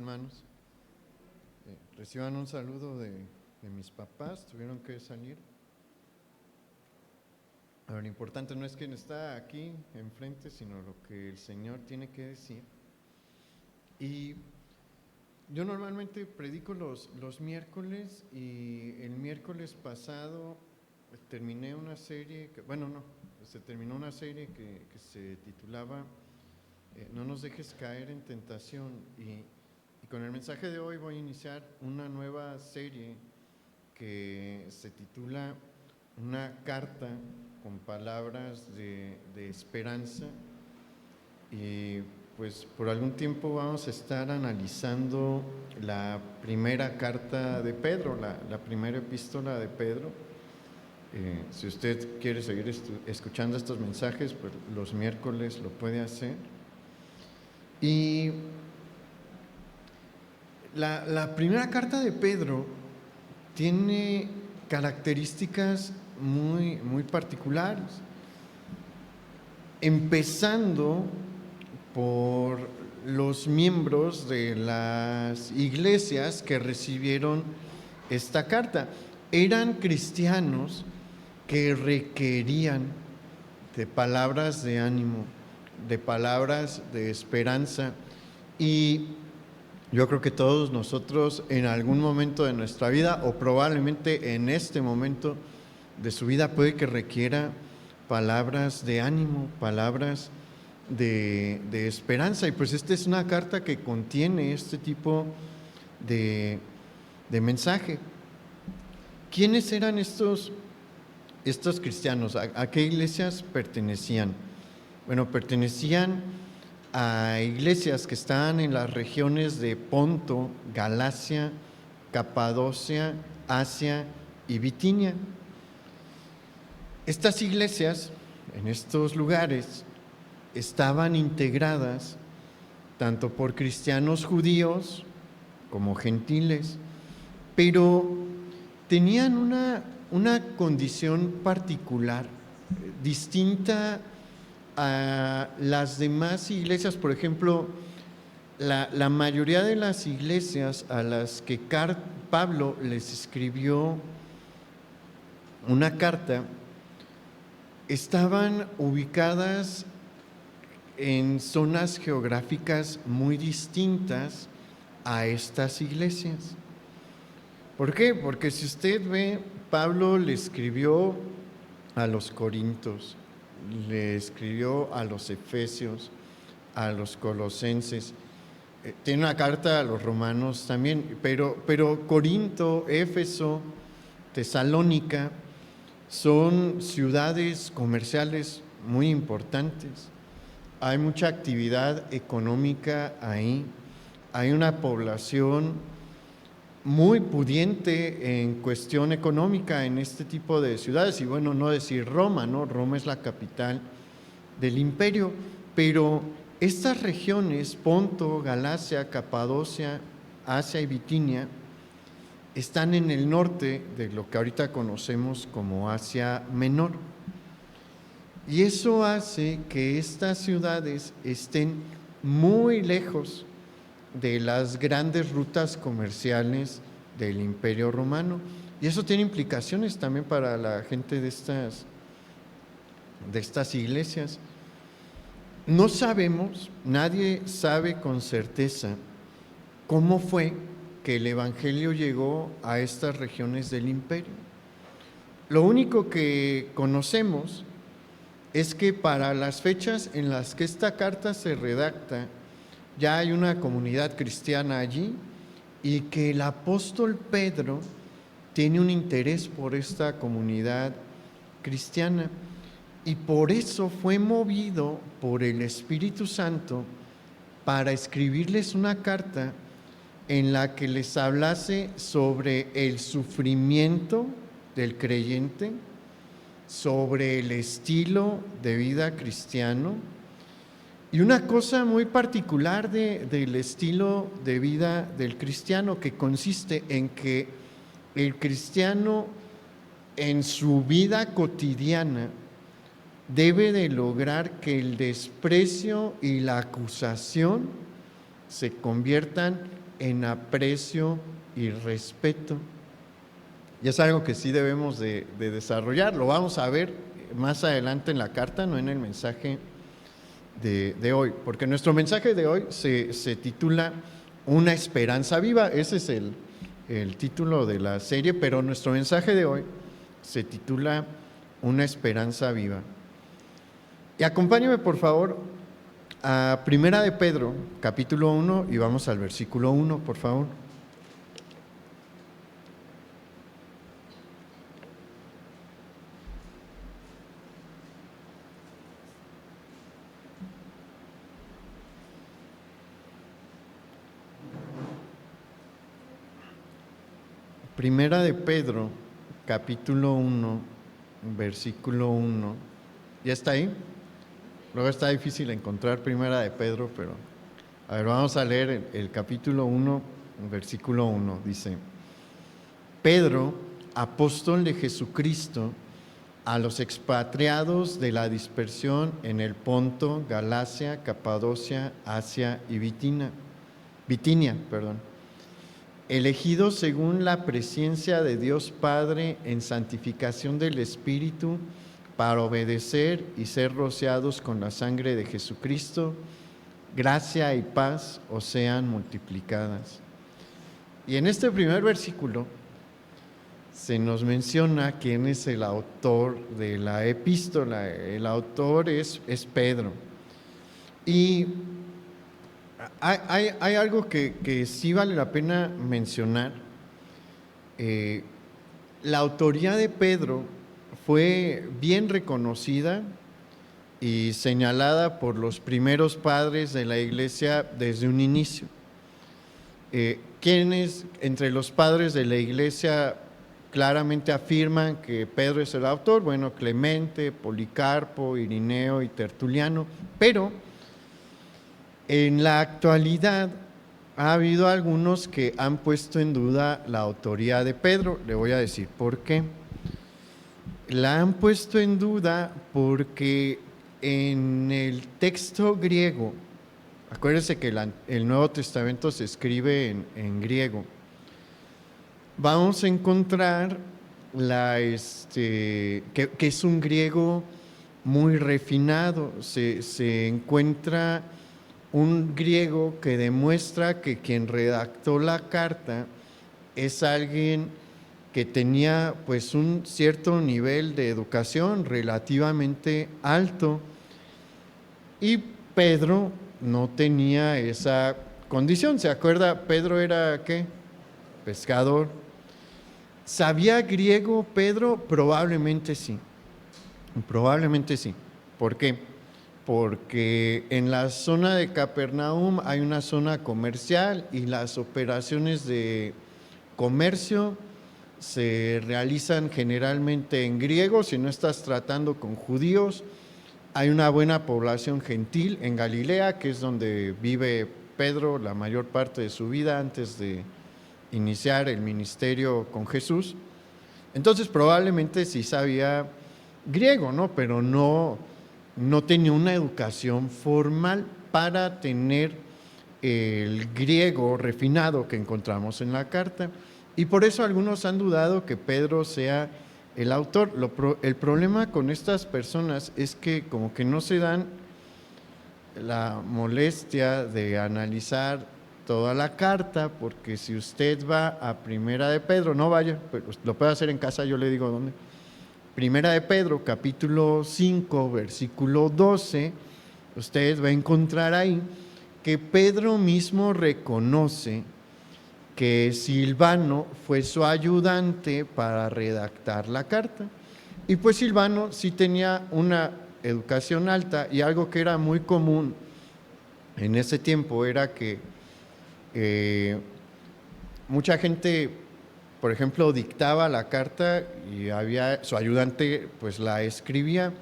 Hermanos, reciban un saludo de mis papás, tuvieron que salir. Ahora, lo importante no es quién está aquí enfrente, sino lo que el Señor tiene que decir. Y yo normalmente predico los miércoles, y el miércoles pasado terminé una serie, se terminó una serie que se titulaba No nos dejes caer en tentación, y con el mensaje de hoy voy a iniciar una nueva serie que se titula Una carta con palabras de esperanza. Y pues por algún tiempo vamos a estar analizando la primera carta de Pedro, la primera epístola de Pedro. Si usted quiere seguir escuchando estos mensajes, pues los miércoles lo puede hacer. Y la primera carta de Pedro tiene características muy particulares, empezando por los miembros de las iglesias que recibieron esta carta. Eran cristianos que requerían de palabras de ánimo, de palabras de esperanza, y yo creo que todos nosotros en algún momento de nuestra vida, o probablemente en este momento de su vida, puede que requiera palabras de ánimo, palabras de esperanza. Y pues esta es una carta que contiene este tipo de mensaje. ¿Quiénes eran estos cristianos? ¿A qué iglesias pertenecían? Bueno, pertenecían a iglesias que estaban en las regiones de Ponto, Galacia, Capadocia, Asia y Bitinia. Estas iglesias, en estos lugares, estaban integradas tanto por cristianos judíos como gentiles, pero tenían una condición particular, distinta a las demás iglesias. Por ejemplo, la mayoría de las iglesias a las que Pablo les escribió una carta estaban ubicadas en zonas geográficas muy distintas a estas iglesias. ¿Por qué? Porque si usted ve, Pablo le escribió a los corintios, le escribió a los efesios, a los colosenses, tiene una carta a los romanos también, pero Corinto, Éfeso, Tesalónica son ciudades comerciales muy importantes. Hay mucha actividad económica ahí, hay una población muy pudiente en cuestión económica en este tipo de ciudades. Y bueno, no decir Roma, ¿no? Roma es la capital del imperio, pero estas regiones, Ponto, Galacia, Capadocia, Asia y Bitinia, están en el norte de lo que ahorita conocemos como Asia Menor. Y eso hace que estas ciudades estén muy lejos de las grandes rutas comerciales del Imperio Romano. Y eso tiene implicaciones también para la gente de estas iglesias. No sabemos, nadie sabe con certeza cómo fue que el Evangelio llegó a estas regiones del imperio. Lo único que conocemos es que para las fechas en las que esta carta se redacta, ya hay una comunidad cristiana allí, y que el apóstol Pedro tiene un interés por esta comunidad cristiana, y por eso fue movido por el Espíritu Santo para escribirles una carta en la que les hablase sobre el sufrimiento del creyente, sobre el estilo de vida cristiano. Y una cosa muy particular del estilo de vida del cristiano, que consiste en que el cristiano en su vida cotidiana debe de lograr que el desprecio y la acusación se conviertan en aprecio y respeto. Y es algo que sí debemos de desarrollar. Lo vamos a ver más adelante en la carta, no en el mensaje de hoy, porque nuestro mensaje de hoy se titula Una esperanza viva. Ese es el título de la serie, pero nuestro mensaje de hoy se titula Una esperanza viva. Y acompáñame por favor a Primera de Pedro, capítulo 1, y vamos al versículo 1, por favor. Primera de Pedro, capítulo 1, versículo 1. ¿Ya está ahí? Luego está difícil encontrar Primera de Pedro, pero a ver, vamos a leer el capítulo 1, versículo 1. Dice: Pedro, apóstol de Jesucristo, a los expatriados de la dispersión en el Ponto, Galacia, Capadocia, Asia y Bitinia, elegidos según la presencia de Dios Padre en santificación del Espíritu, para obedecer y ser rociados con la sangre de Jesucristo, gracia y paz os sean multiplicadas. Y en este primer versículo se nos menciona quién es el autor de la epístola. El autor es Pedro. Y hay algo que sí vale la pena mencionar. La autoría de Pedro fue bien reconocida y señalada por los primeros padres de la iglesia desde un inicio. Quienes entre los padres de la iglesia claramente afirman que Pedro es el autor? Bueno, Clemente, Policarpo, Irineo y Tertuliano, pero en la actualidad ha habido algunos que han puesto en duda la autoría de Pedro. Le voy a decir por qué. La han puesto en duda porque en el texto griego, acuérdense que el Nuevo Testamento se escribe en griego, vamos a encontrar que es un griego muy refinado. Se encuentra un griego que demuestra que quien redactó la carta es alguien que tenía pues un cierto nivel de educación relativamente alto, y Pedro no tenía esa condición. ¿Se acuerda? Pedro era ¿qué? Pescador. ¿Sabía griego Pedro? Probablemente sí. Probablemente sí. ¿Por qué? Porque en la zona de Capernaum hay una zona comercial y las operaciones de comercio se realizan generalmente en griego. Si no estás tratando con judíos, hay una buena población gentil en Galilea, que es donde vive Pedro la mayor parte de su vida antes de iniciar el ministerio con Jesús. Entonces probablemente sí sabía griego, ¿no? Pero no tenía una educación formal para tener el griego refinado que encontramos en la carta. Y por eso algunos han dudado que Pedro sea el autor. El problema con estas personas es que como que no se dan la molestia de analizar toda la carta, porque si usted va a Primera de Pedro, no vaya, pero lo puede hacer en casa, yo le digo dónde. Primera de Pedro, capítulo 5, versículo 12, usted va a encontrar ahí que Pedro mismo reconoce que Silvano fue su ayudante para redactar la carta. Y pues Silvano sí tenía una educación alta, y algo que era muy común en ese tiempo era que mucha gente, por ejemplo, dictaba la carta y su ayudante pues la escribía,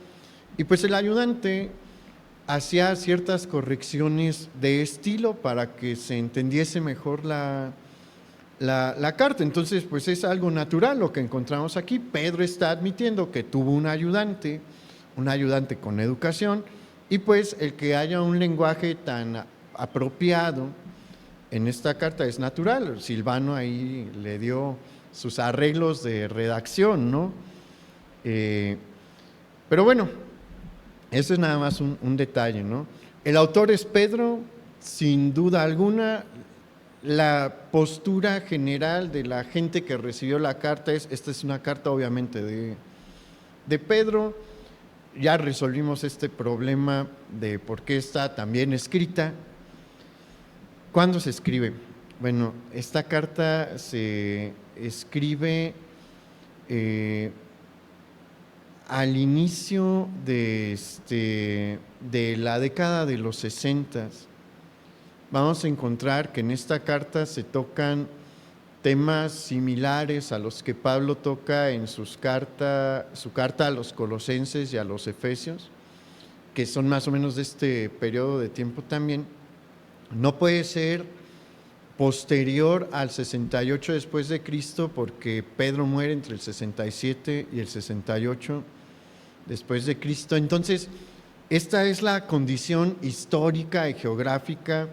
y pues el ayudante hacía ciertas correcciones de estilo para que se entendiese mejor la carta. Entonces pues es algo natural lo que encontramos aquí. Pedro está admitiendo que tuvo un ayudante con educación, y pues el que haya un lenguaje tan apropiado en esta carta es natural. Silvano ahí le dio sus arreglos de redacción, ¿no? Pero bueno, eso es nada más un detalle, ¿no? El autor es Pedro, sin duda alguna. La postura general de la gente que recibió la carta esta es una carta obviamente de Pedro. Ya resolvimos este problema de por qué está también escrita. ¿Cuándo se escribe? Bueno, esta carta se escribe al inicio de la década de los 60. Vamos a encontrar que en esta carta se tocan temas similares a los que Pablo toca en su carta a los Colosenses y a los Efesios, que son más o menos de este periodo de tiempo también. No puede ser posterior al 68 después de Cristo, porque Pedro muere entre el 67 y el 68 después de Cristo. Entonces, esta es la condición histórica y geográfica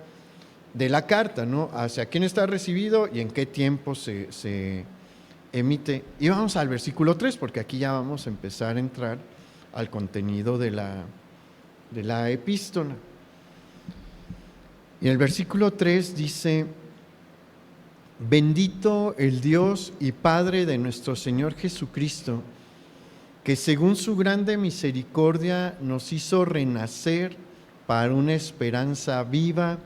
de la carta, ¿no? Hacia quién está recibido y en qué tiempo se emite. Y vamos al versículo 3, porque aquí ya vamos a empezar a entrar al contenido de la epístola. Y el versículo 3 dice: bendito el Dios y Padre de nuestro Señor Jesucristo, que según su grande misericordia nos hizo renacer para una esperanza viva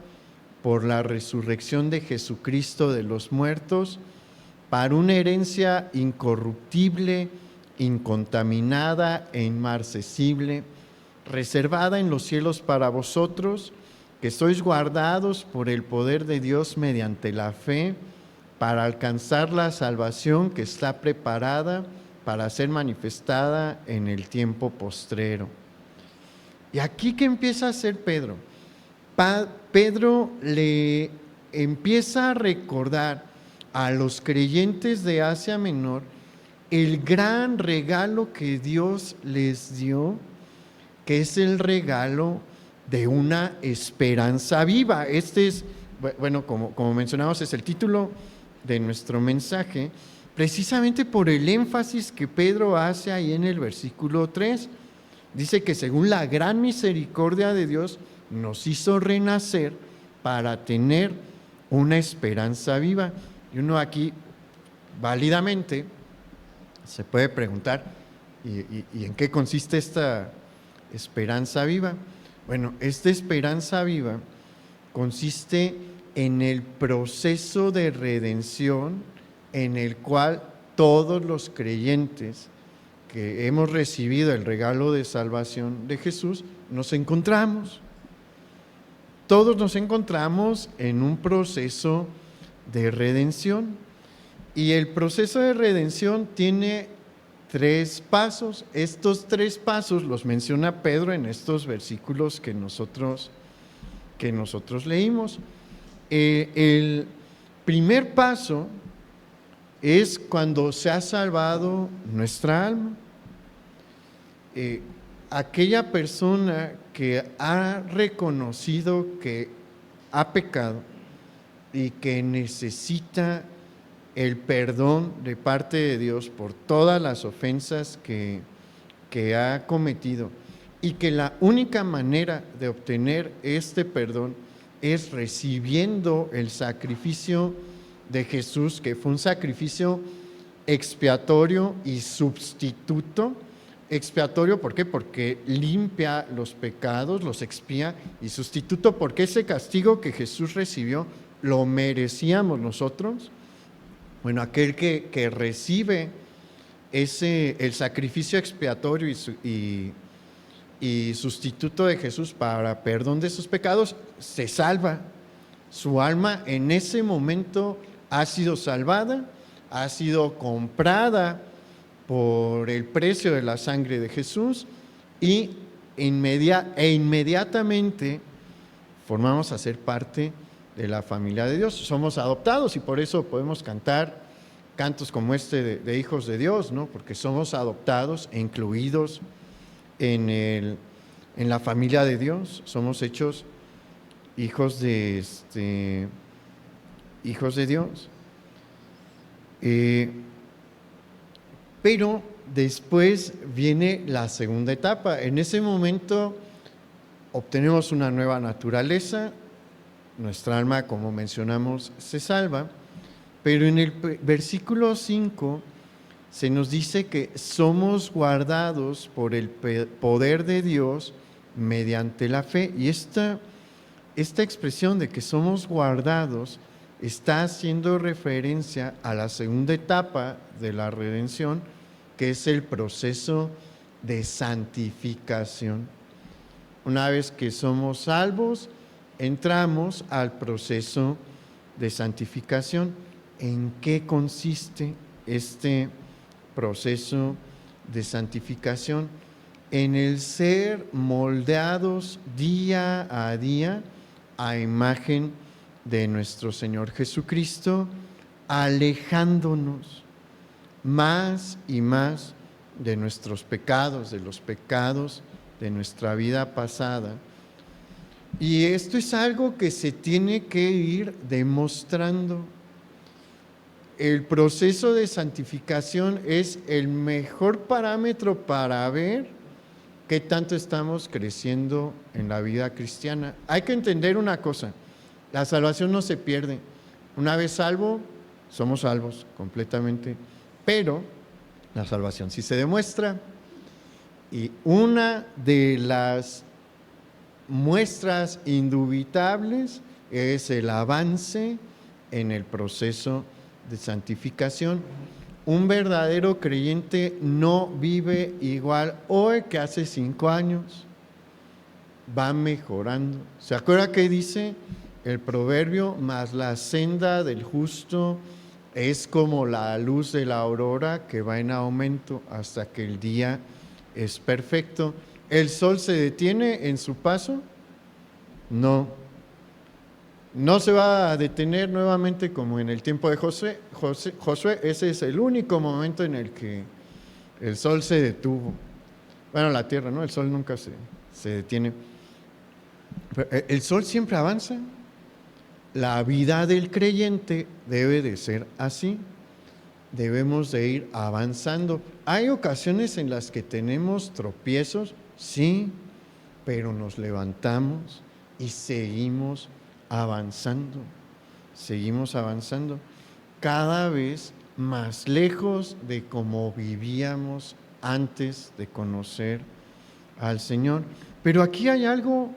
por la resurrección de Jesucristo de los muertos, para una herencia incorruptible, incontaminada e inmarcesible, reservada en los cielos para vosotros, que sois guardados por el poder de Dios mediante la fe, para alcanzar la salvación que está preparada para ser manifestada en el tiempo postrero. Y aquí que empieza a hacer Pedro. Pedro le empieza a recordar a los creyentes de Asia Menor el gran regalo que Dios les dio, que es el regalo de una esperanza viva. Este es, bueno, como mencionamos, es el título de nuestro mensaje, precisamente por el énfasis que Pedro hace ahí en el versículo 3. Dice que según la gran misericordia de Dios nos hizo renacer para tener una esperanza viva. Y uno aquí válidamente se puede preguntar, ¿y en qué consiste esta esperanza viva? Bueno, esta esperanza viva consiste en el proceso de redención en el cual todos los creyentes que hemos recibido el regalo de salvación de Jesús nos encontramos. Todos nos encontramos en un proceso de redención, y el proceso de redención tiene 3 pasos. Estos 3 pasos los menciona Pedro en estos versículos que nosotros leímos. El primer paso es cuando se ha salvado nuestra alma. Aquella persona que ha reconocido que ha pecado y que necesita el perdón de parte de Dios por todas las ofensas que ha cometido, y que la única manera de obtener este perdón es recibiendo el sacrificio de Jesús, que fue un sacrificio expiatorio y sustituto. Expiatorio, ¿por qué? Porque limpia los pecados, los expía, y sustituto porque ese castigo que Jesús recibió lo merecíamos nosotros. Bueno, aquel que recibe el sacrificio expiatorio y sustituto de Jesús para perdón de sus pecados, se salva. Su alma en ese momento ha sido salvada, ha sido comprada por el precio de la sangre de Jesús, y inmediatamente formamos a ser parte de la familia de Dios. Somos adoptados, y por eso podemos cantar cantos como este de hijos de Dios, ¿no? Porque somos adoptados e incluidos en la familia de Dios. Somos hechos hijos de hijos de Dios. Pero después viene la segunda etapa. En ese momento obtenemos una nueva naturaleza, nuestra alma, como mencionamos, se salva, pero en el versículo 5 se nos dice que somos guardados por el poder de Dios mediante la fe. Y esta expresión de que somos guardados está haciendo referencia a la segunda etapa de la redención, que es el proceso de santificación. Una vez que somos salvos, entramos al proceso de santificación. ¿En qué consiste este proceso de santificación? En el ser moldeados día a día a imagen de nuestro Señor Jesucristo, alejándonos más y más de nuestros pecados, de los pecados de nuestra vida pasada. Y esto es algo que se tiene que ir demostrando. El proceso de santificación es el mejor parámetro para ver qué tanto estamos creciendo en la vida cristiana. Hay que entender una cosa: la salvación no se pierde. Una vez salvo, somos salvos completamente, pero la salvación sí se demuestra. Y una de las muestras indubitables es el avance en el proceso de santificación. Un verdadero creyente no vive igual hoy que hace 5 años. Va mejorando. ¿Se acuerda que dice el proverbio? Mas la senda del justo es como la luz de la aurora, que va en aumento hasta que el día es perfecto. ¿El sol se detiene en su paso? No. No se va a detener nuevamente como en el tiempo de Josué. Ese es el único momento en el que el sol se detuvo. Bueno, la tierra, ¿no? El sol nunca se detiene. Pero el sol siempre avanza. La vida del creyente debe de ser así. Debemos de ir avanzando. Hay ocasiones en las que tenemos tropiezos, sí, pero nos levantamos y seguimos avanzando. Seguimos avanzando cada vez más lejos de cómo vivíamos antes de conocer al Señor. Pero aquí hay algo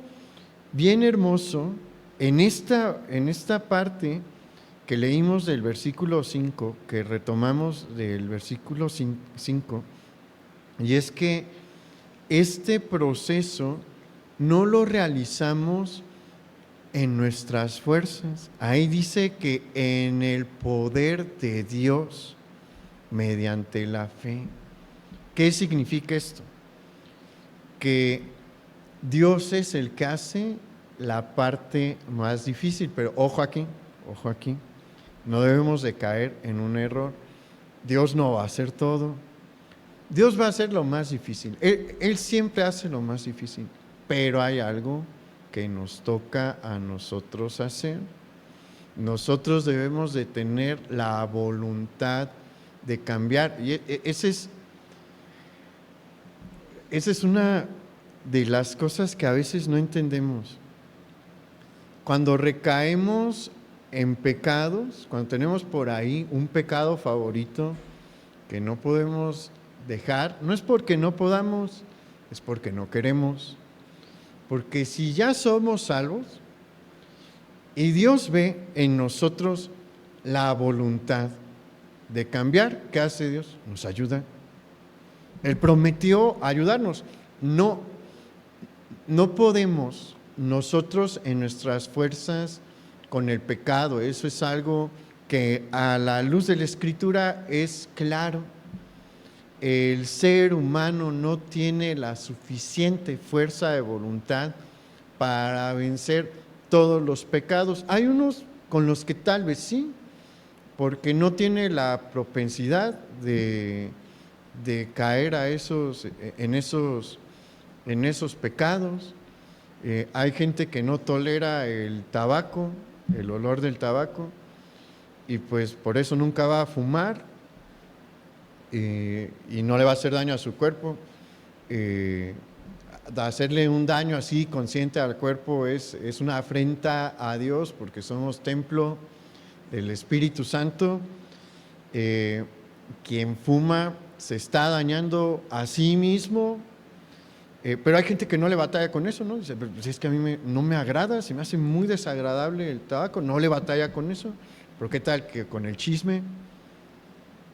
bien hermoso en esta parte que leímos del versículo 5, que retomamos del versículo 5, y es que este proceso no lo realizamos en nuestras fuerzas. Ahí dice que en el poder de Dios, mediante la fe. ¿Qué significa esto? Que Dios es el que hace la parte más difícil, pero ojo aquí, no debemos de caer en un error. Dios no va a hacer todo. Dios va a hacer lo más difícil. Él siempre hace lo más difícil, pero hay algo que nos toca a nosotros hacer. Nosotros debemos de tener la voluntad de cambiar. Y esa es una de las cosas que a veces no entendemos. Cuando recaemos en pecados, cuando tenemos por ahí un pecado favorito que no podemos dejar, no es porque no podamos, es porque no queremos. Porque si ya somos salvos y Dios ve en nosotros la voluntad de cambiar, ¿qué hace Dios? Nos ayuda. Él prometió ayudarnos. No podemos nosotros en nuestras fuerzas con el pecado. Eso es algo que a la luz de la Escritura es claro. El ser humano no tiene la suficiente fuerza de voluntad para vencer todos los pecados. Hay unos con los que tal vez sí, porque no tiene la propensidad de caer en esos pecados. Hay gente que no tolera el tabaco, el olor del tabaco. y pues por eso nunca va a fumar y no le va a hacer daño a su cuerpo. Hacerle un daño así consciente al cuerpo es una afrenta a Dios, porque somos templo del Espíritu Santo. Quien fuma se está dañando a sí mismo, pero hay gente que no le batalla con eso, ¿no? Dice, pues es que a mí no me agrada, se me hace muy desagradable el tabaco, no le batalla con eso. Pero ¿qué tal que con el chisme?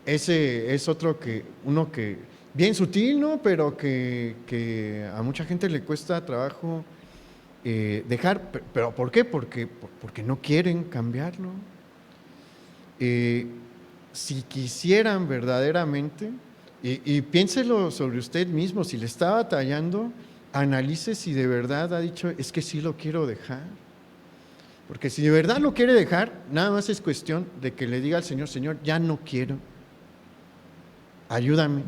Ese es otro uno que, bien sutil, ¿no? Pero que a mucha gente le cuesta trabajo dejar. ¿Pero por qué? Porque no quieren cambiarlo. Si quisieran verdaderamente, y piénselo sobre usted mismo, si le está batallando, analice si de verdad ha dicho, es que sí lo quiero dejar. Porque si de verdad lo quiere dejar, nada más es cuestión de que le diga al Señor, Señor, ya no quiero, ayúdame.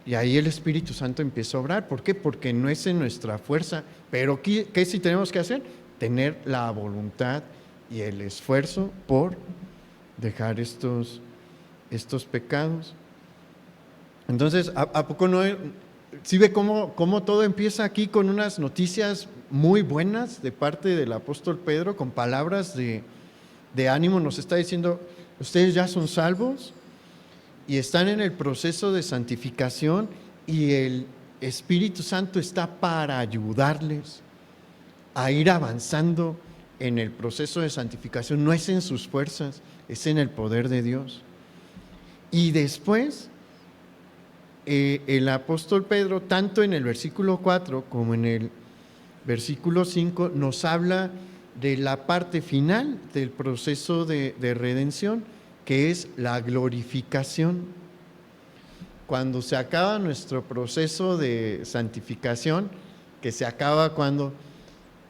Y ahí el Espíritu Santo empieza a obrar. ¿Por qué? Porque no es en nuestra fuerza. Pero ¿qué sí tenemos que hacer? Tener la voluntad y el esfuerzo por dejar estos pecados. Entonces, ¿a poco no? ¿Sí ve cómo todo empieza aquí con unas noticias muy buenas de parte del apóstol Pedro, con palabras de ánimo? Nos está diciendo, ustedes ya son salvos y están en el proceso de santificación, y el Espíritu Santo está para ayudarles a ir avanzando en el proceso de santificación. No es en sus fuerzas, es en el poder de Dios. Y después, el apóstol Pedro, tanto en el versículo 4 como en el versículo 5, nos habla de la parte final del proceso de redención, que es la glorificación. Cuando se acaba nuestro proceso de santificación, que se acaba cuando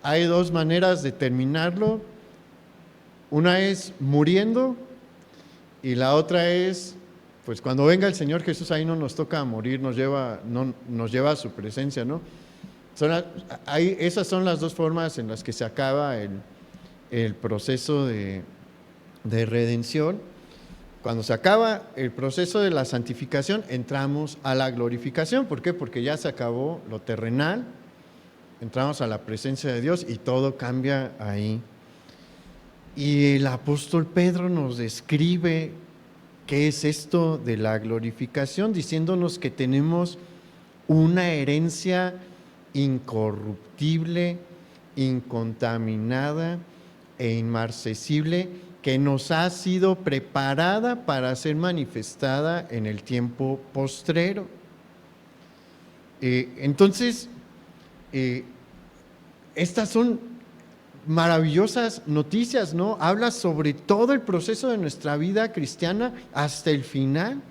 hay dos maneras de terminarlo. Una es muriendo y la otra es, pues cuando venga el Señor Jesús, ahí no nos toca morir, nos lleva a su presencia, ¿no? Esas son las dos formas en las que se acaba el proceso de redención. Cuando se acaba el proceso de la santificación, entramos a la glorificación. ¿Por qué? Porque ya se acabó lo terrenal, entramos a la presencia de Dios y todo cambia ahí. Y el apóstol Pedro nos describe qué es esto de la glorificación, diciéndonos que tenemos una herencia incorruptible, incontaminada e inmarcesible, que nos ha sido preparada para ser manifestada en el tiempo postrero. Entonces, estas son maravillosas noticias, ¿no? Habla sobre todo el proceso de nuestra vida cristiana hasta el final,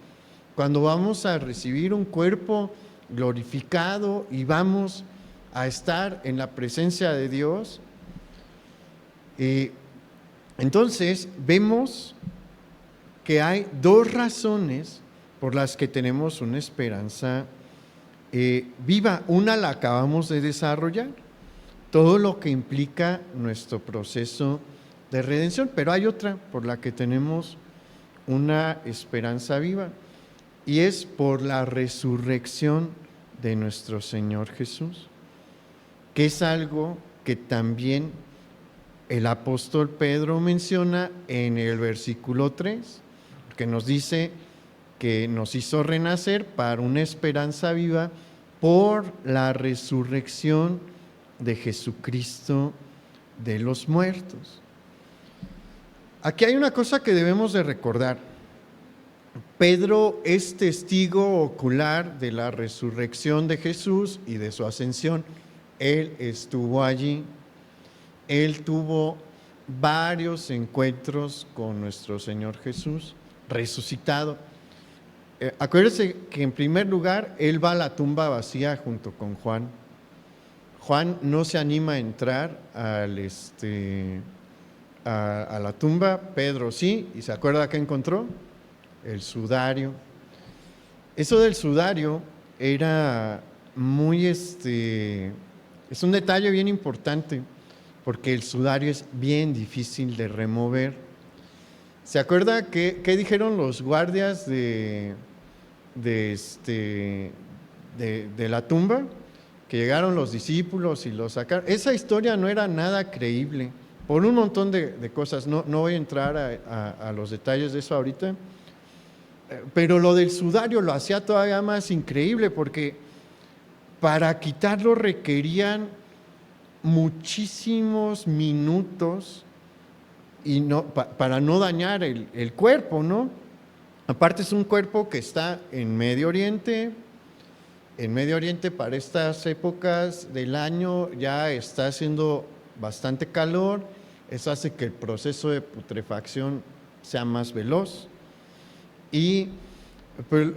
cuando vamos a recibir un cuerpo glorificado y vamos a estar en la presencia de Dios. Entonces, vemos que hay dos razones por las que tenemos una esperanza viva. Una la acabamos de desarrollar, todo lo que implica nuestro proceso de redención, pero hay otra por la que tenemos una esperanza viva, y es por la resurrección de nuestro Señor Jesús, que es algo que también el apóstol Pedro menciona en el versículo 3, que nos dice que nos hizo renacer para una esperanza viva por la resurrección de Jesucristo de los muertos. Aquí hay una cosa que debemos de recordar. Pedro es testigo ocular de la resurrección de Jesús y de su ascensión. Él estuvo allí. Él tuvo varios encuentros con nuestro Señor Jesús resucitado. Acuérdense que en primer lugar, él va a la tumba vacía junto con Juan. Juan no se anima a entrar a la tumba, Pedro sí, y ¿se acuerda qué encontró? El sudario. Eso del sudario era es un detalle bien importante, porque el sudario es bien difícil de remover. ¿Se acuerda qué dijeron los guardias de la tumba? Que llegaron los discípulos y los sacaron. Esa historia no era nada creíble, por un montón de cosas. No voy a entrar a los detalles de eso ahorita, pero lo del sudario lo hacía todavía más increíble, porque para quitarlo requerían muchísimos minutos y para no dañar el cuerpo, ¿no? Aparte es un cuerpo que está en Medio Oriente. En Medio Oriente para estas épocas del año ya está haciendo bastante calor. Eso hace que el proceso de putrefacción sea más veloz. Y pues,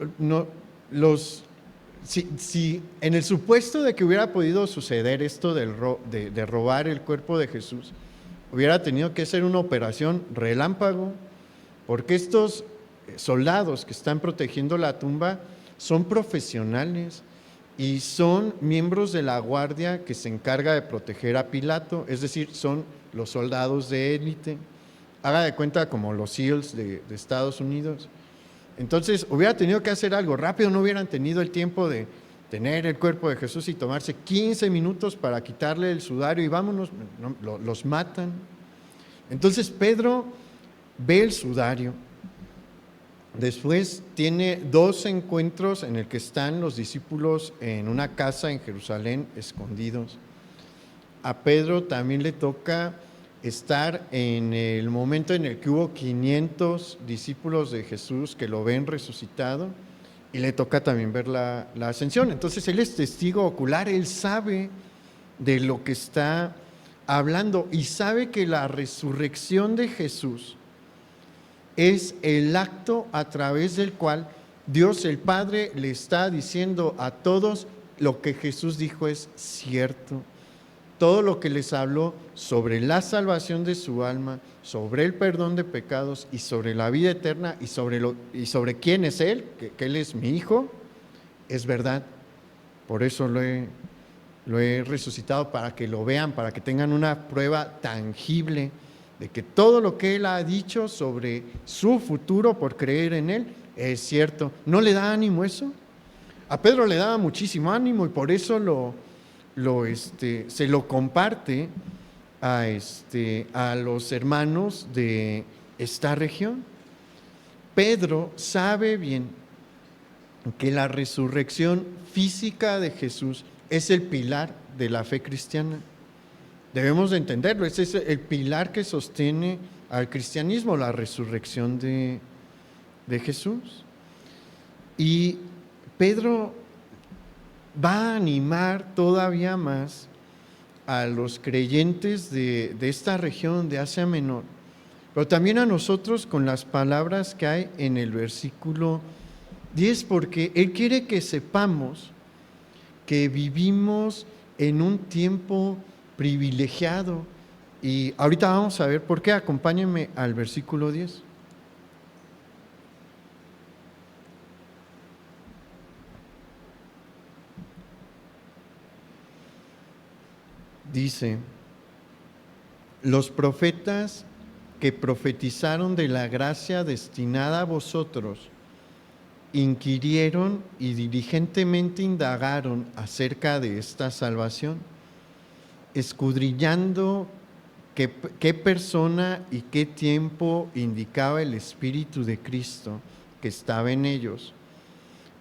si en el supuesto de que hubiera podido suceder esto de robar el cuerpo de Jesús, hubiera tenido que ser una operación relámpago, porque estos soldados que están protegiendo la tumba son profesionales y son miembros de la guardia que se encarga de proteger a Pilato, es decir, son los soldados de élite. Haga de cuenta como los SEALs de Estados Unidos. Entonces hubiera tenido que hacer algo rápido, no hubieran tenido el tiempo de tener el cuerpo de Jesús y tomarse 15 minutos para quitarle el sudario y vámonos, los matan. Entonces Pedro ve el sudario. Después tiene 2 encuentros en el que están los discípulos en una casa en Jerusalén escondidos. A Pedro también le toca estar en el momento en el que hubo 500 discípulos de Jesús que lo ven resucitado, y le toca también ver la ascensión. Entonces él es testigo ocular, él sabe de lo que está hablando y sabe que la resurrección de Jesús es el acto a través del cual Dios el Padre le está diciendo a todos lo que Jesús dijo es cierto. Todo lo que les habló sobre la salvación de su alma, sobre el perdón de pecados y sobre la vida eterna y sobre quién es Él, que Él es mi Hijo, es verdad. Por eso lo he resucitado, para que lo vean, para que tengan una prueba tangible de que todo lo que Él ha dicho sobre su futuro por creer en Él es cierto. ¿No le da ánimo eso? A Pedro le daba muchísimo ánimo y por eso se lo comparte a los hermanos de esta región. Pedro sabe bien que la resurrección física de Jesús es el pilar de la fe cristiana. Debemos de entenderlo, ese es el pilar que sostiene al cristianismo, la resurrección de Jesús. Y Pedro va a animar todavía más a los creyentes de esta región de Asia Menor, pero también a nosotros con las palabras que hay en el versículo 10, porque Él quiere que sepamos que vivimos en un tiempo privilegiado. Y ahorita vamos a ver por qué. Acompáñenme al versículo 10. Dice: los profetas que profetizaron de la gracia destinada a vosotros inquirieron y diligentemente indagaron acerca de esta salvación, escudriñando qué persona y qué tiempo indicaba el Espíritu de Cristo que estaba en ellos,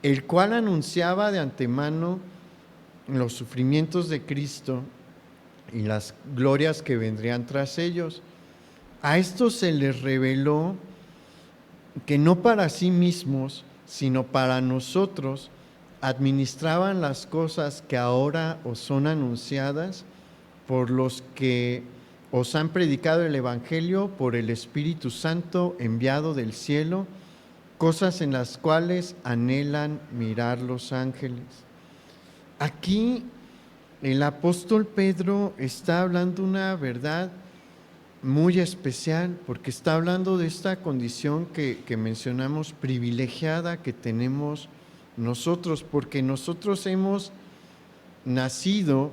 el cual anunciaba de antemano los sufrimientos de Cristo y las glorias que vendrían tras ellos. A estos se les reveló que no para sí mismos, sino para nosotros, administraban las cosas que ahora os son anunciadas por los que os han predicado el Evangelio por el Espíritu Santo enviado del cielo, cosas en las cuales anhelan mirar los ángeles. Aquí el apóstol Pedro está hablando una verdad muy especial, porque está hablando de esta condición que mencionamos, privilegiada, que tenemos nosotros, porque nosotros hemos nacido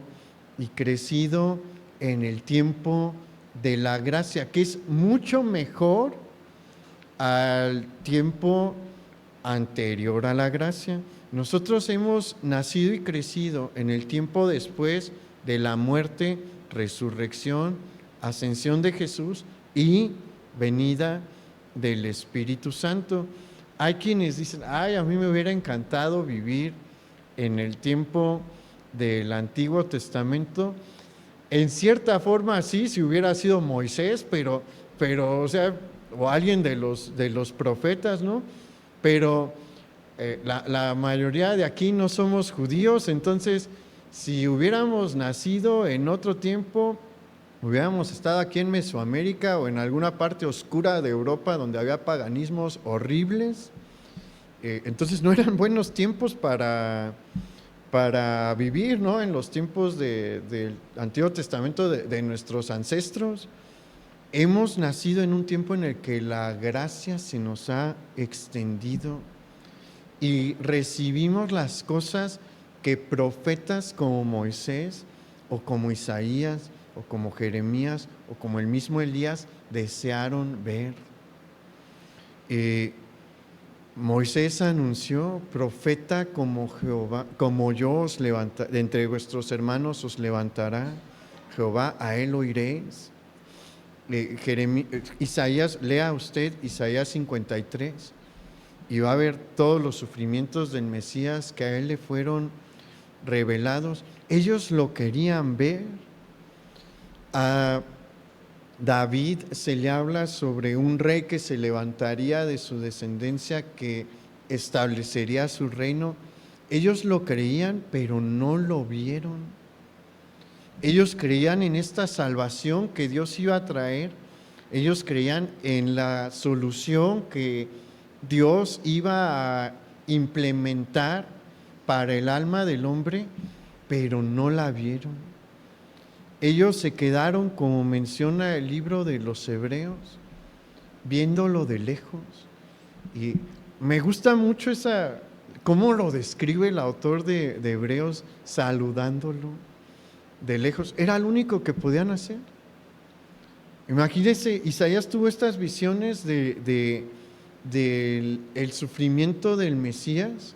y crecido en el tiempo de la gracia, que es mucho mejor al tiempo anterior a la gracia. Nosotros hemos nacido y crecido en el tiempo después de la muerte, resurrección, ascensión de Jesús y venida del Espíritu Santo. Hay quienes dicen, ay, a mí me hubiera encantado vivir en el tiempo del Antiguo Testamento. En cierta forma sí, si hubiera sido Moisés, pero o sea, o alguien de los profetas, ¿no? Pero la mayoría de aquí no somos judíos, entonces si hubiéramos nacido en otro tiempo, hubiéramos estado aquí en Mesoamérica o en alguna parte oscura de Europa donde había paganismos horribles. Entonces no eran buenos tiempos para vivir, ¿no? En los tiempos del Antiguo Testamento de nuestros ancestros. Hemos nacido en un tiempo en el que la gracia se nos ha extendido y recibimos las cosas que profetas como Moisés o como Isaías o como Jeremías o como el mismo Elías desearon ver. Moisés anunció, profeta como Jehová, como yo os levantaré, de entre vuestros hermanos os levantará Jehová, a él oiréis. Isaías, lea usted Isaías 53 y va a ver todos los sufrimientos del Mesías que a él le fueron revelados. Ellos lo querían ver. A David se le habla sobre un rey que se levantaría de su descendencia, que establecería su reino. Ellos lo creían, pero no lo vieron. Ellos creían en esta salvación que Dios iba a traer. Ellos creían en la solución que Dios iba a implementar para el alma del hombre, pero no la vieron. Ellos se quedaron, como menciona el libro de los Hebreos, viéndolo de lejos. Y me gusta mucho cómo lo describe el autor de Hebreos, saludándolo de lejos. Era lo único que podían hacer. Imagínense, Isaías tuvo estas visiones del sufrimiento del Mesías.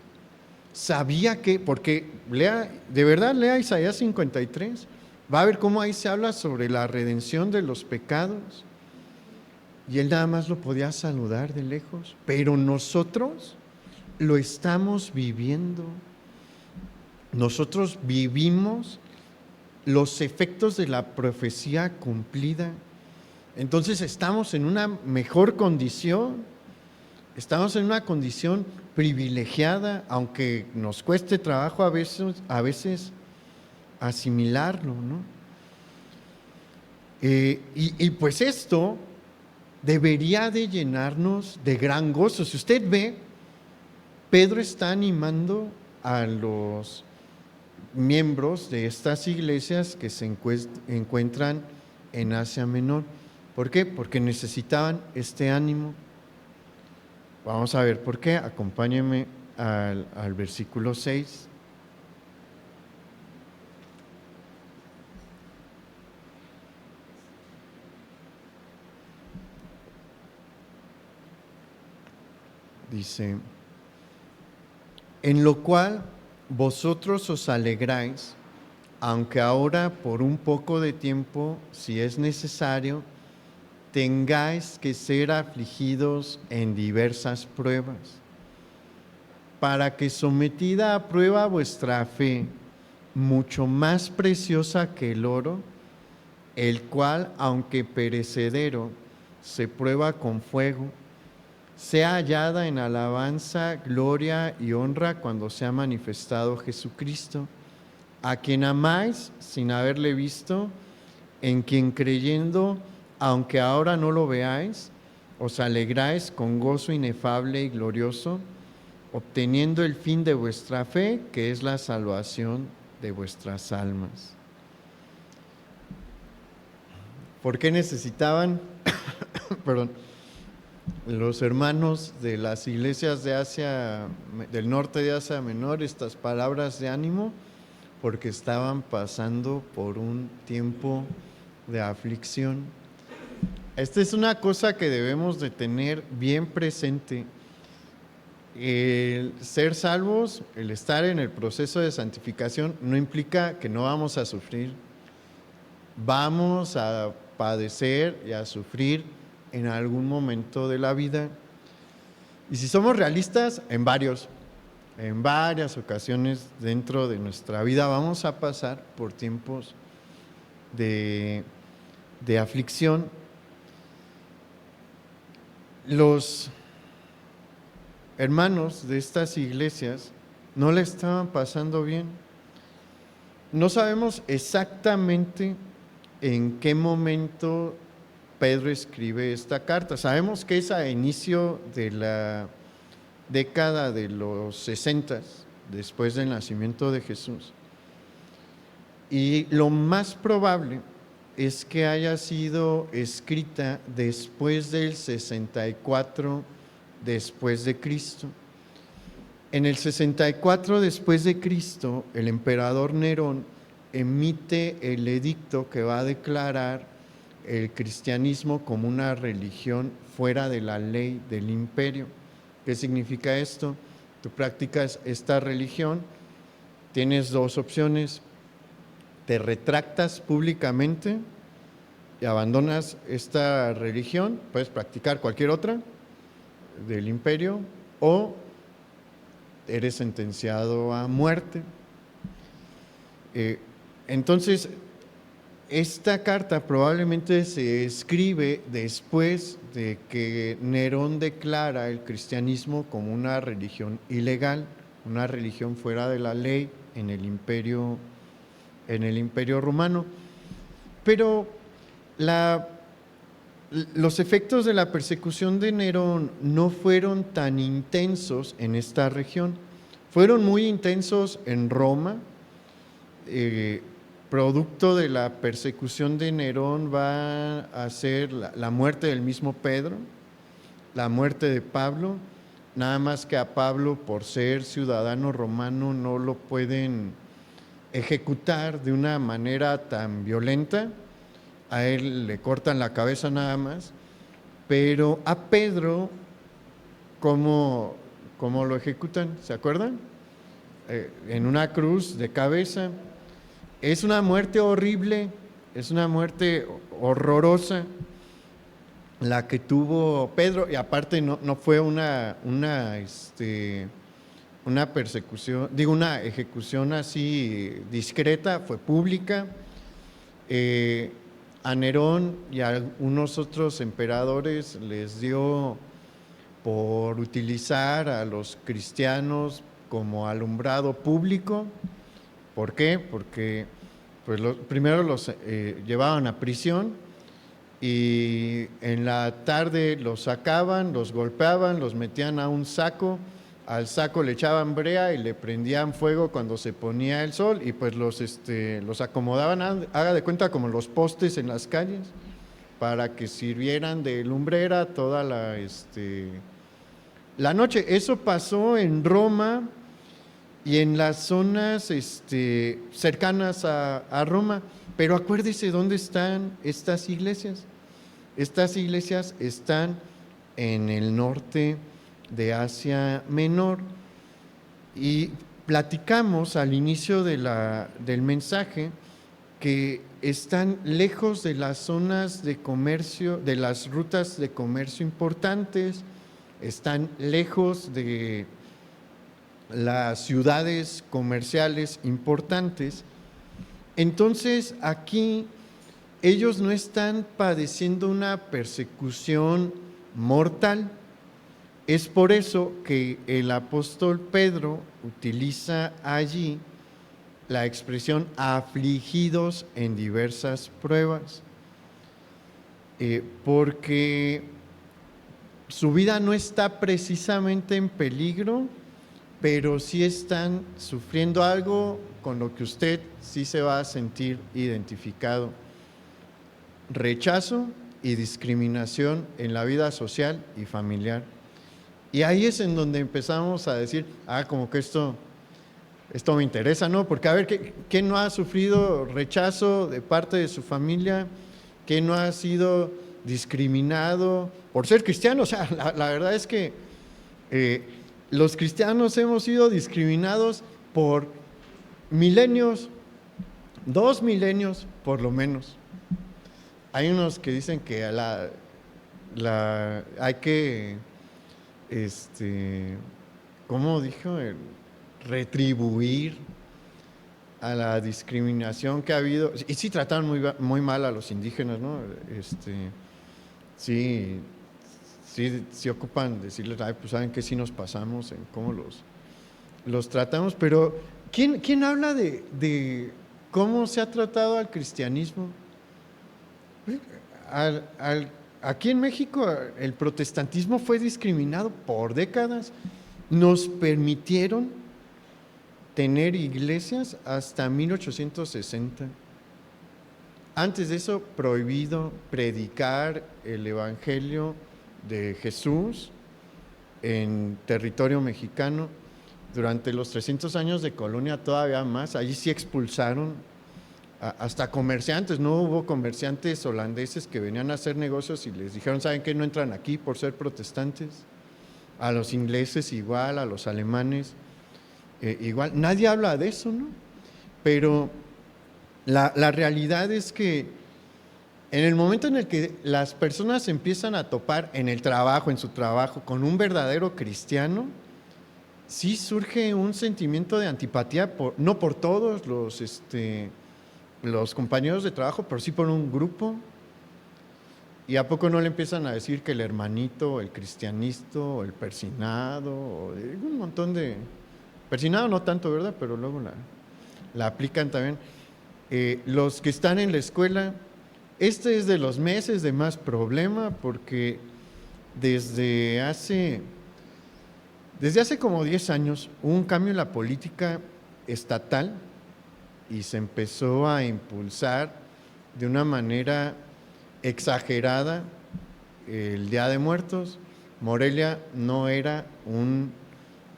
Sabía que, porque de verdad lea Isaías 53, va a ver cómo ahí se habla sobre la redención de los pecados. Y él nada más lo podía saludar de lejos. Pero nosotros lo estamos viviendo. Nosotros vivimos los efectos de la profecía cumplida. Entonces estamos en una mejor condición, estamos en una condición privilegiada, aunque nos cueste trabajo a veces asimilarlo, ¿no? Y pues esto debería de llenarnos de gran gozo. Si usted ve, Pedro está animando a los miembros de estas iglesias que se encuentran en Asia Menor. ¿Por qué? Porque necesitaban este ánimo. Vamos a ver por qué. Acompáñenme al versículo 6. Dice, en lo cual vosotros os alegráis, aunque ahora por un poco de tiempo, si es necesario, tengáis que ser afligidos en diversas pruebas, para que sometida a prueba vuestra fe, mucho más preciosa que el oro, el cual, aunque perecedero, se prueba con fuego, sea hallada en alabanza, gloria y honra cuando sea manifestado Jesucristo, a quien amáis sin haberle visto, en quien creyendo, aunque ahora no lo veáis, os alegráis con gozo inefable y glorioso, obteniendo el fin de vuestra fe, que es la salvación de vuestras almas. ¿Por qué necesitaban, perdón, los hermanos de las iglesias de Asia, del norte de Asia Menor, estas palabras de ánimo? Porque estaban pasando por un tiempo de aflicción. Esta es una cosa que debemos de tener bien presente. El ser salvos, el estar en el proceso de santificación, no implica que no vamos a sufrir. Vamos a padecer y a sufrir en algún momento de la vida. Y si somos realistas, en varias ocasiones dentro de nuestra vida vamos a pasar por tiempos de aflicción. Los hermanos de estas iglesias no le estaban pasando bien. No sabemos exactamente en qué momento Pedro escribe esta carta. Sabemos que es a inicio de la década de los 60, después del nacimiento de Jesús. Y lo más probable es que haya sido escrita después del 64 después de Cristo. En el 64 después de Cristo, el emperador Nerón emite el edicto que va a declarar el cristianismo como una religión fuera de la ley del imperio. ¿Qué significa esto? Tú practicas esta religión, tienes dos opciones: te retractas públicamente y abandonas esta religión, puedes practicar cualquier otra del imperio, o eres sentenciado a muerte. Entonces, esta carta probablemente se escribe después de que Nerón declara el cristianismo como una religión ilegal, una religión fuera de la ley en el imperio romano. Pero los efectos de la persecución de Nerón no fueron tan intensos en esta región. Fueron muy intensos en Roma. Producto de la persecución de Nerón va a ser la muerte del mismo Pedro, la muerte de Pablo, nada más que a Pablo, por ser ciudadano romano, no lo pueden ejecutar de una manera tan violenta. A él le cortan la cabeza nada más, pero a Pedro, ¿cómo lo ejecutan? ¿Se acuerdan? En una cruz de cabeza. Es una muerte horrible, es una muerte horrorosa la que tuvo Pedro, y aparte no fue una persecución, una ejecución así discreta, fue pública. A Nerón y a unos otros emperadores les dio por utilizar a los cristianos como alumbrado público. ¿Por qué? Porque pues primero los llevaban a prisión y en la tarde los sacaban, los golpeaban, los metían a un saco, al saco le echaban brea y le prendían fuego cuando se ponía el sol, y pues los acomodaban, haga de cuenta, como los postes en las calles, para que sirvieran de lumbrera toda la noche. Eso pasó en Roma y en las zonas cercanas a Roma. Pero acuérdese dónde están estas iglesias. Estas iglesias están en el norte de Asia Menor. Y platicamos al inicio del mensaje que están lejos de las zonas de comercio, de las rutas de comercio importantes, están lejos de las ciudades comerciales importantes. Entonces, aquí ellos no están padeciendo una persecución mortal. Es por eso que el apóstol Pedro utiliza allí la expresión afligidos en diversas pruebas, porque su vida no está precisamente en peligro, pero sí están sufriendo algo con lo que usted sí se va a sentir identificado: rechazo y discriminación en la vida social y familiar. Y ahí es en donde empezamos a decir, como que esto me interesa, ¿no? Porque a ver, ¿quién no ha sufrido rechazo de parte de su familia? ¿Quién no ha sido discriminado por ser cristiano. O sea, la verdad es que los cristianos hemos sido discriminados por milenios, 2 milenios por lo menos. Hay unos que dicen que hay que, ¿cómo dijo? Retribuir a la discriminación que ha habido. Y sí trataron muy mal a los indígenas, ¿no? Sí, sí ocupan decirles, ay, pues saben que sí nos pasamos en cómo los tratamos, pero ¿quién habla de cómo se ha tratado al cristianismo? Aquí en México el protestantismo fue discriminado por décadas. Nos permitieron tener iglesias hasta 1860. Antes de eso, prohibido predicar el evangelio de Jesús en territorio mexicano. Durante los 300 años de colonia todavía más, allí sí expulsaron hasta comerciantes. No hubo comerciantes holandeses que venían a hacer negocios y les dijeron, ¿saben qué? No entran aquí por ser protestantes. A los ingleses igual, a los alemanes igual. Nadie habla de eso, ¿no? Pero la realidad es que en el momento en el que las personas empiezan a topar en su trabajo, con un verdadero cristiano, sí surge un sentimiento de antipatía, no por todos los compañeros de trabajo, pero sí por un grupo. ¿Y a poco no le empiezan a decir que el hermanito, el cristianisto, o el persinado, o un montón de... Persinado no tanto, ¿verdad? Pero luego la aplican también. Los que están en la escuela, este es de los meses de más problema, porque desde hace como 10 años hubo un cambio en la política estatal y se empezó a impulsar de una manera exagerada el Día de Muertos. Morelia no era un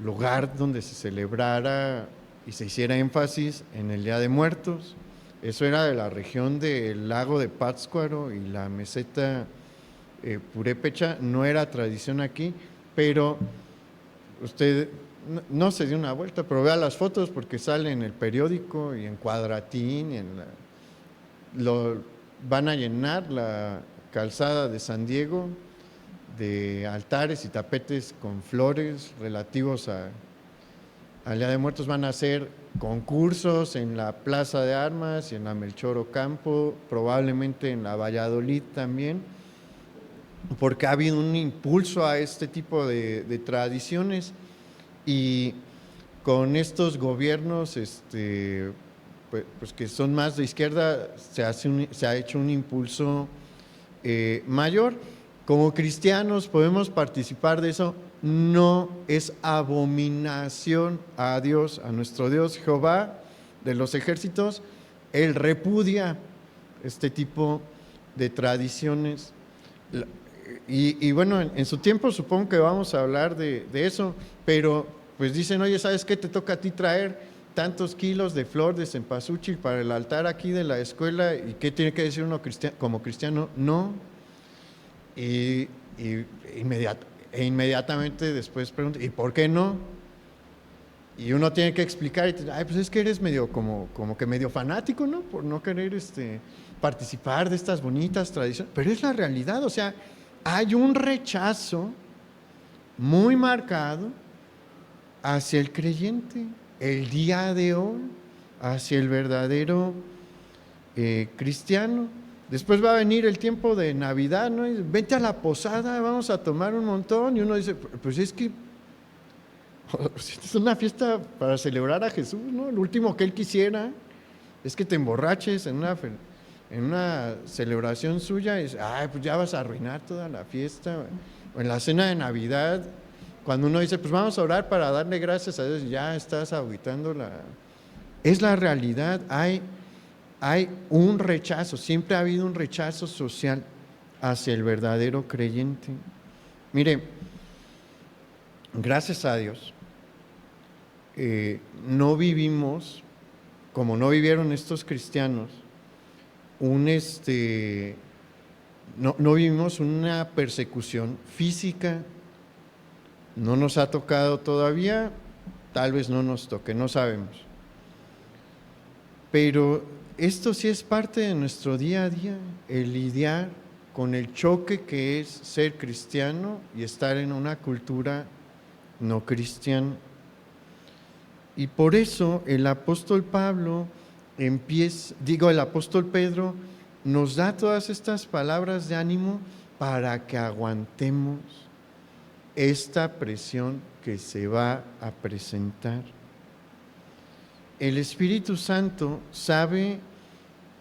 lugar donde se celebrara y se hiciera énfasis en el Día de Muertos. Eso era de la región del lago de Pátzcuaro y la meseta purépecha, no era tradición aquí, pero usted no se dio una vuelta, pero vea las fotos porque sale en el periódico y en Cuadratín, van a llenar la calzada de San Diego de altares y tapetes con flores relativos al Día de Muertos. Van a hacer concursos en la Plaza de Armas y en la Melchor Ocampo, probablemente en la Valladolid también, porque ha habido un impulso a este tipo de tradiciones. Y con estos gobiernos pues que son más de izquierda, se ha hecho un impulso mayor. Como cristianos podemos participar de eso. No es abominación a Dios, a nuestro Dios Jehová de los ejércitos. Él repudia este tipo de tradiciones. Y bueno, en su tiempo supongo que vamos a hablar de eso, pero pues dicen, oye, ¿sabes qué? Te toca a ti traer tantos kilos de flor de cempasúchil para el altar aquí de la escuela, ¿y qué tiene que decir uno como cristiano? No. Y inmediatamente después pregunta, ¿y por qué no? Y uno tiene que explicar, y ay, pues es que eres medio como que medio fanático, ¿no? Por no querer participar de estas bonitas tradiciones. Pero es la realidad, o sea, hay un rechazo muy marcado hacia el creyente el día de hoy, hacia el verdadero cristiano. Después va a venir el tiempo de Navidad, ¿no? Y vente a la posada, vamos a tomar un montón. Y uno dice, pues es que es una fiesta para celebrar a Jesús, ¿no? Lo último que Él quisiera es que te emborraches en una celebración suya y dices, ay, pues ya vas a arruinar toda la fiesta. O en la cena de Navidad, cuando uno dice, pues vamos a orar para darle gracias a Dios, ya estás agüitando Es la realidad, hay un rechazo, siempre ha habido un rechazo social hacia el verdadero creyente. Mire, gracias a Dios, no vivimos, como no vivieron estos cristianos, no vivimos una persecución física, no nos ha tocado todavía, tal vez no nos toque, no sabemos. Pero esto sí es parte de nuestro día a día, el lidiar con el choque que es ser cristiano y estar en una cultura no cristiana. Y por eso el apóstol el apóstol Pedro nos da todas estas palabras de ánimo para que aguantemos esta presión que se va a presentar. El Espíritu Santo sabe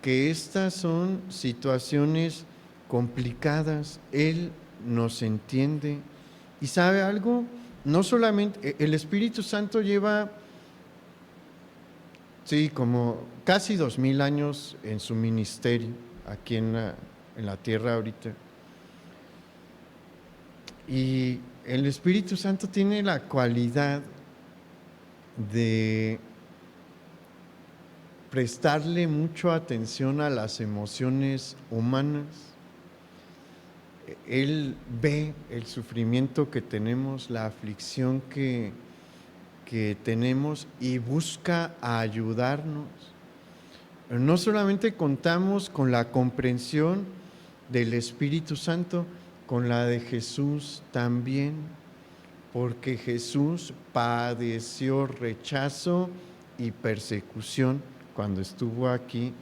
que estas son situaciones complicadas, Él nos entiende y sabe algo, no solamente, el Espíritu Santo lleva, como casi 2000 años en su ministerio, aquí en la tierra ahorita. Y el Espíritu Santo tiene la cualidad de prestarle mucha atención a las emociones humanas. Él ve el sufrimiento que tenemos, la aflicción que tenemos y busca ayudarnos. No solamente contamos con la comprensión del Espíritu Santo, con la de Jesús también, porque Jesús padeció rechazo y persecución cuando estuvo aquí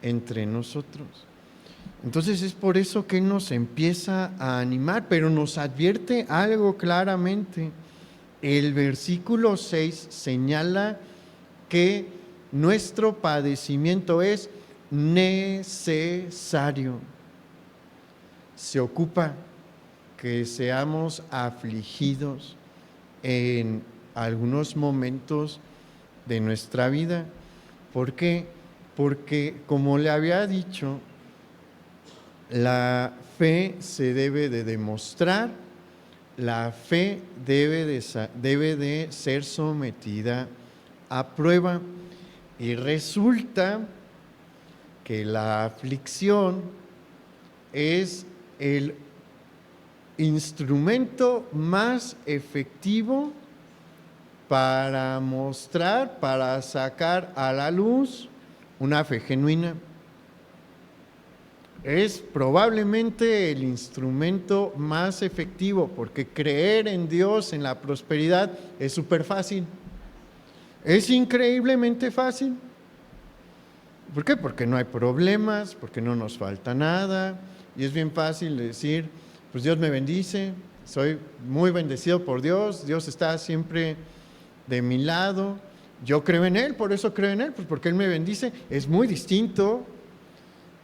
entre nosotros. Entonces es por eso que Él nos empieza a animar, pero nos advierte algo claramente. El versículo 6 señala que nuestro padecimiento es necesario. Se ocupa que seamos afligidos en algunos momentos de nuestra vida. ¿Por qué? Porque, como le había dicho, la fe se debe de demostrar, la fe debe de ser sometida a prueba. Y resulta que la aflicción es el instrumento más efectivo para mostrar, para sacar a la luz una fe genuina. Es probablemente el instrumento más efectivo, porque creer en Dios, en la prosperidad, es súper fácil. Es increíblemente fácil. ¿Por qué? Porque no hay problemas, porque no nos falta nada, y es bien fácil decir, pues Dios me bendice, soy muy bendecido por Dios, Dios está siempre de mi lado, yo creo en Él, por eso creo en Él, pues porque Él me bendice. Es muy distinto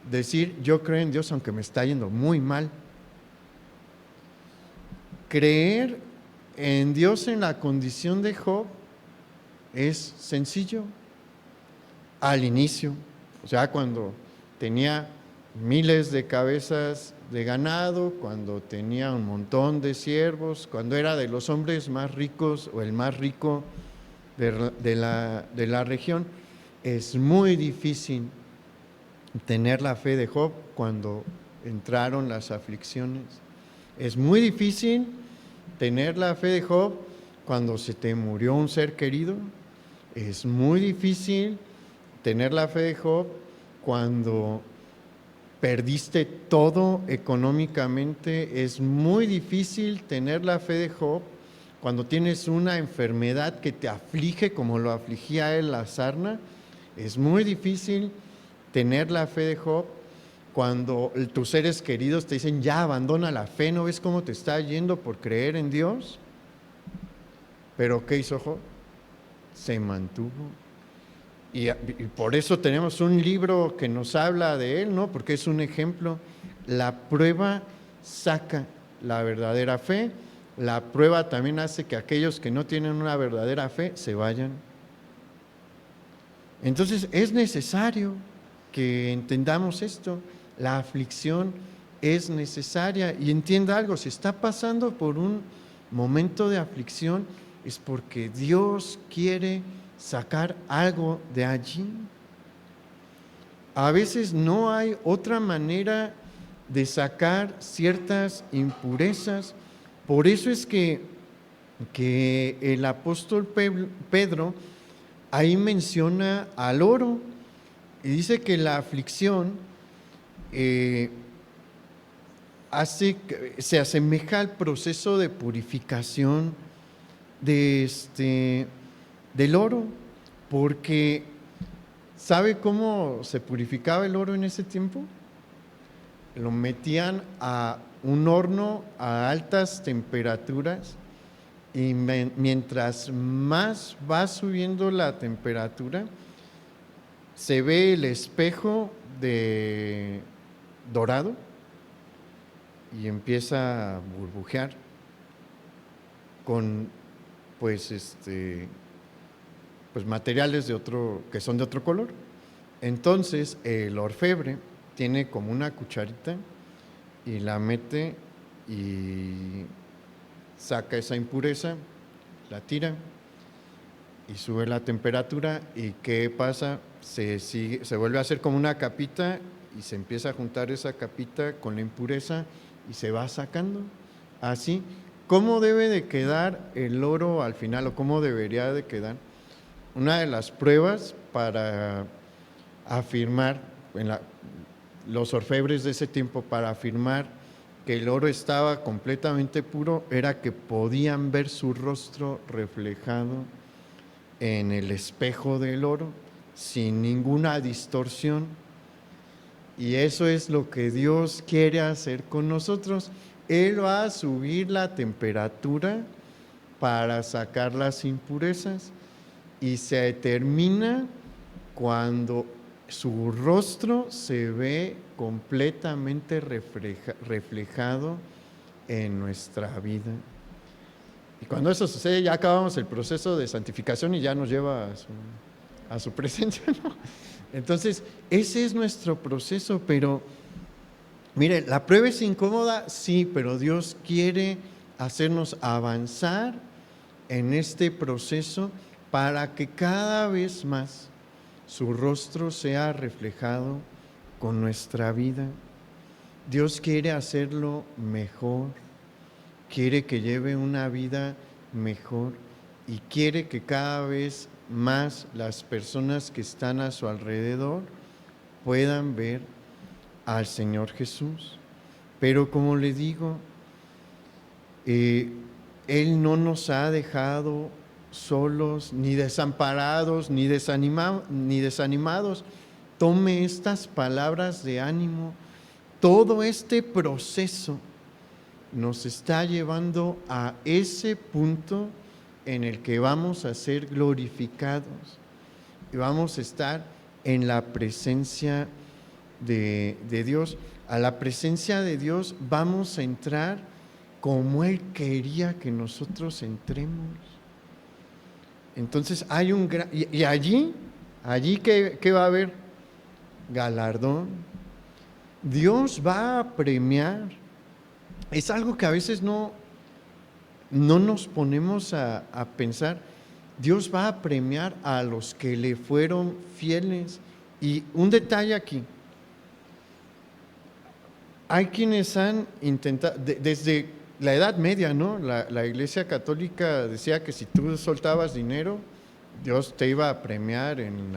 decir yo creo en Dios aunque me está yendo muy mal. Creer en Dios en la condición de Job es sencillo al inicio, o sea, cuando tenía miles de cabezas de ganado, cuando tenía un montón de siervos, cuando era de los hombres más ricos o el más rico de la región. Es muy difícil tener la fe de Job cuando entraron las aflicciones. Es muy difícil tener la fe de Job cuando se te murió un ser querido. Es muy difícil tener la fe de Job cuando perdiste todo económicamente. Es muy difícil tener la fe de Job cuando tienes una enfermedad que te aflige como lo afligía a él la sarna. Es muy difícil tener la fe de Job cuando tus seres queridos te dicen, ya abandona la fe, ¿no ves cómo te está yendo por creer en Dios? Pero ¿qué hizo Job? Se mantuvo. Y por eso tenemos un libro que nos habla de él, ¿no? Porque es un ejemplo. La prueba saca la verdadera fe. La prueba también hace que aquellos que no tienen una verdadera fe se vayan. Entonces es necesario que entendamos esto. La aflicción es necesaria. Y entienda algo, si está pasando por un momento de aflicción, es porque Dios quiere sacar algo de allí. A veces no hay otra manera de sacar ciertas impurezas. Por eso es que el apóstol Pedro ahí menciona al oro y dice que la aflicción se asemeja al proceso de purificación del oro, porque ¿sabe cómo se purificaba el oro en ese tiempo? Lo metían a un horno a altas temperaturas y mientras más va subiendo la temperatura, se ve el espejo de dorado y empieza a burbujear con pues materiales que son de otro color. Entonces el orfebre tiene como una cucharita y la mete y saca esa impureza, la tira y sube la temperatura. ¿Y qué pasa? Se vuelve a hacer como una capita y se empieza a juntar esa capita con la impureza y se va sacando. Así, ¿cómo debe de quedar el oro al final o cómo debería de quedar? Una de las pruebas para afirmar, los orfebres de ese tiempo, para afirmar que el oro estaba completamente puro, era que podían ver su rostro reflejado en el espejo del oro sin ninguna distorsión. Y eso es lo que Dios quiere hacer con nosotros. Él va a subir la temperatura para sacar las impurezas y se termina cuando su rostro se ve completamente reflejado en nuestra vida. Y cuando eso sucede, ya acabamos el proceso de santificación y ya nos lleva a su presencia, ¿no? Entonces, ese es nuestro proceso, pero mire, la prueba es incómoda, sí, pero Dios quiere hacernos avanzar en este proceso para que cada vez más su rostro sea reflejado con nuestra vida. Dios quiere hacerlo mejor, quiere que lleve una vida mejor y quiere que cada vez más las personas que están a su alrededor puedan ver al Señor Jesús. Pero como le digo, Él no nos ha dejado solos, ni desamparados, ni desanimados. Tome estas palabras de ánimo. Todo este proceso nos está llevando a ese punto en el que vamos a ser glorificados y vamos a estar en la presencia de Dios. A la presencia de Dios vamos a entrar como Él quería que nosotros entremos. Entonces hay un gran... Y allí ¿qué va a haber? Galardón. Dios va a premiar. Es algo que a veces no nos ponemos a pensar. Dios va a premiar a los que le fueron fieles. Y un detalle aquí. Hay quienes han intentado, desde la Edad Media, ¿no? La Iglesia Católica decía que si tú soltabas dinero, Dios te iba a premiar en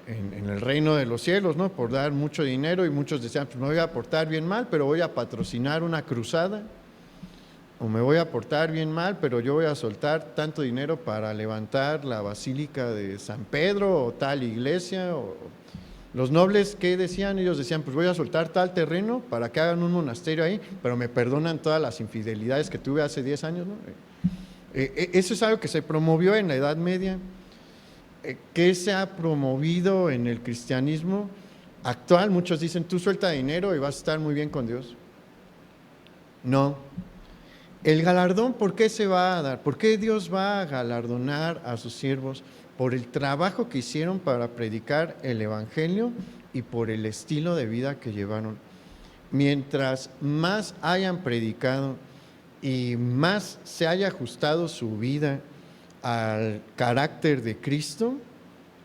el reino de los cielos, ¿no? Por dar mucho dinero, y muchos decían, pues me voy a portar bien mal, pero voy a patrocinar una cruzada, o me voy a portar bien mal, pero yo voy a soltar tanto dinero para levantar la Basílica de San Pedro o tal iglesia. Los nobles, ¿qué decían? Ellos decían, pues voy a soltar tal terreno para que hagan un monasterio ahí, pero me perdonan todas las infidelidades que tuve hace 10 años, ¿no? Eso es algo que se promovió en la Edad Media. ¿Qué se ha promovido en el cristianismo actual? Muchos dicen, tú suelta dinero y vas a estar muy bien con Dios. No. El galardón, ¿por qué se va a dar? ¿Por qué Dios va a galardonar a sus siervos? Por el trabajo que hicieron para predicar el Evangelio y por el estilo de vida que llevaron. Mientras más hayan predicado y más se haya ajustado su vida al carácter de Cristo,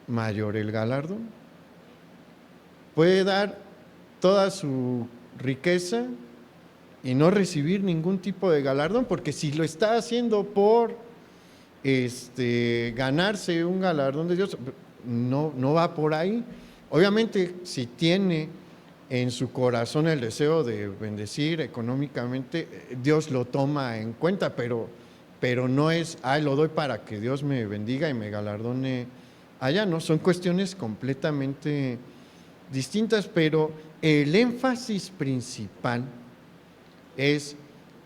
mayor el galardón. Puede dar toda su riqueza y no recibir ningún tipo de galardón, porque si lo está haciendo por ganarse un galardón de Dios, no va por ahí. Obviamente, si tiene en su corazón el deseo de bendecir económicamente, Dios lo toma en cuenta, pero no es, lo doy para que Dios me bendiga y me galardone allá, no, son cuestiones completamente distintas, pero el énfasis principal es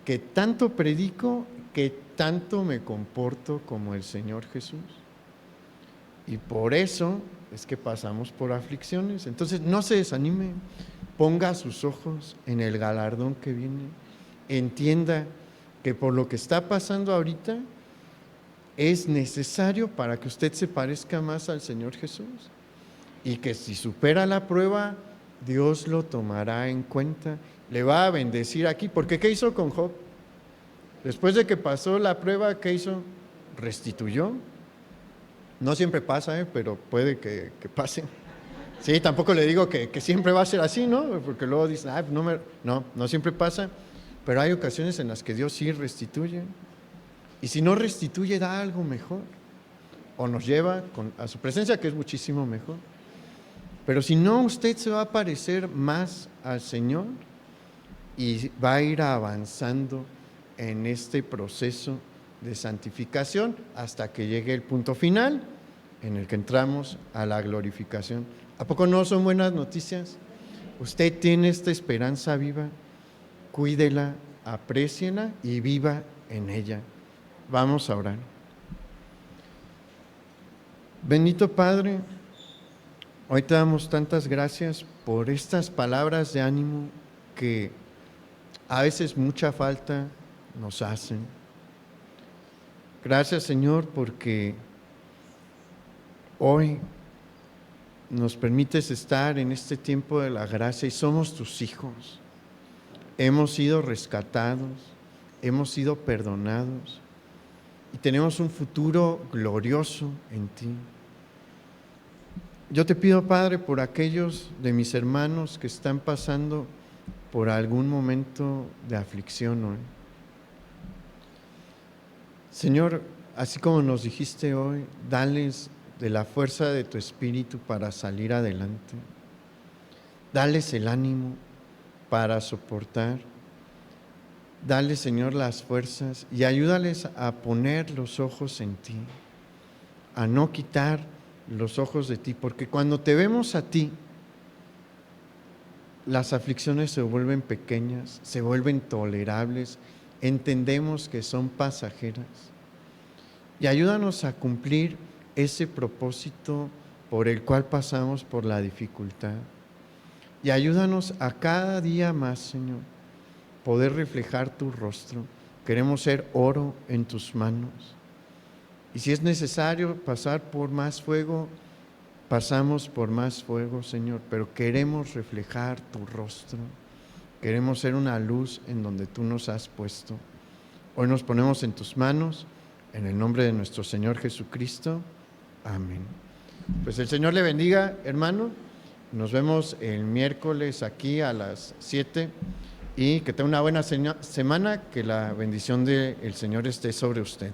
que tanto predico, que tanto me comporto como el Señor Jesús. Y por eso es que pasamos por aflicciones. Entonces no se desanime, ponga sus ojos en el galardón que viene, entienda que por lo que está pasando ahorita es necesario para que usted se parezca más al Señor Jesús, y que si supera la prueba, Dios lo tomará en cuenta, le va a bendecir aquí, porque ¿qué hizo con Job? Después de que pasó la prueba, ¿qué hizo? Restituyó. No siempre pasa, pero puede que pase. Sí, tampoco le digo que siempre va a ser así, ¿no? Porque luego dicen, no siempre pasa, pero hay ocasiones en las que Dios sí restituye. Y si no restituye, da algo mejor, o nos lleva a su presencia, que es muchísimo mejor. Pero si no, usted se va a parecer más al Señor y va a ir avanzando en este proceso de santificación hasta que llegue el punto final en el que entramos a la glorificación. ¿A poco no son buenas noticias? Usted tiene esta esperanza viva, cuídela, apréciela y viva en ella. Vamos a orar. Bendito Padre, hoy te damos tantas gracias por estas palabras de ánimo que a veces mucha falta nos hacen. Gracias, Señor, porque hoy nos permites estar en este tiempo de la gracia y somos tus hijos. Hemos sido rescatados, hemos sido perdonados y tenemos un futuro glorioso en ti. Yo te pido, Padre, por aquellos de mis hermanos que están pasando por algún momento de aflicción hoy. Señor, así como nos dijiste hoy, dales de la fuerza de tu Espíritu para salir adelante. Dales el ánimo para soportar. Dale, Señor, las fuerzas y ayúdales a poner los ojos en ti, a no quitar los ojos de ti, porque cuando te vemos a ti, las aflicciones se vuelven pequeñas, se vuelven tolerables, entendemos que son pasajeras. Y ayúdanos a cumplir ese propósito por el cual pasamos por la dificultad. Y ayúdanos a cada día más, Señor, poder reflejar tu rostro. Queremos ser oro en tus manos. Y si es necesario pasar por más fuego, pasamos por más fuego, Señor, pero queremos reflejar tu rostro. Queremos ser una luz en donde tú nos has puesto. Hoy nos ponemos en tus manos, en el nombre de nuestro Señor Jesucristo. Amén. Pues el Señor le bendiga, hermano. Nos vemos el miércoles aquí a las 7 y que tenga una buena semana, que la bendición del Señor esté sobre usted.